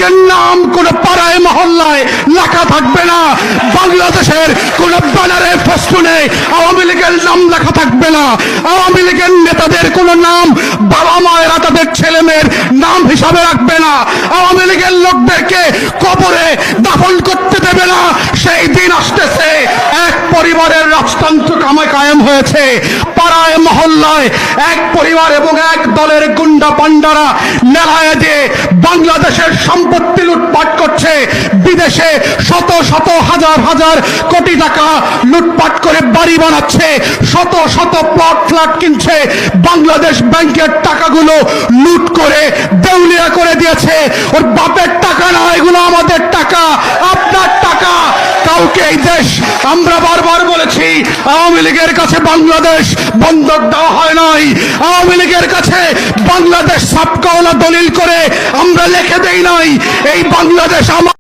লীগের নাম কোন পাড়ায় মহল্লায় লেখা থাকবে না। বাংলাদেশের কোন ব্যানারে ফেস্টুনে আওয়ামী লীগের নাম লেখা থাকবে না। আওয়ামী লীগের নেতাদের কোন নাম বাবা মায়েরা তাদের ছেলে মেয়ের নাম হিসাবে রাখবে না। আওয়ামী লীগের লোকদেরকে কবরে দাফন করতে দেবে না। সেই দিন আসতেছে। এক পরিবারের রাজতন্ত্র কায়েম হয়েছে। পাড়ায় মহল্লায় এক পরিবার এবং এক দলের গুন্ডা পান্ডারা মেলায় দিয়ে বাংলাদেশের সম্পত্তি লুটপাট করছে। বিদেশে শত শত হাজার হাজার কোটি টাকা লুটপাট করে বাড়ি বানাচ্ছে, শত শত প্লট ফ্ল্যাট কিনছে। বাংলাদেশ ব্যাংকের টাকাগুলো লুট করে দেউলিয়া করে দিয়েছে। ওর বাপের টাকা না, এগুলো আমাদের টাকা, আপনার টাকা। কাউকে এই দেশ, আমরা বারবার বলেছি, আওয়ামী লীগের কাছে বাংলাদেশ বন্ধক দেওয়া হয় নাই। আওয়ামী লীগের কাছে বাংলাদেশ সাবকাওয়ালা দলিল করে আমরা লিখে দেই নাই। এই বাংলাদেশ আমার।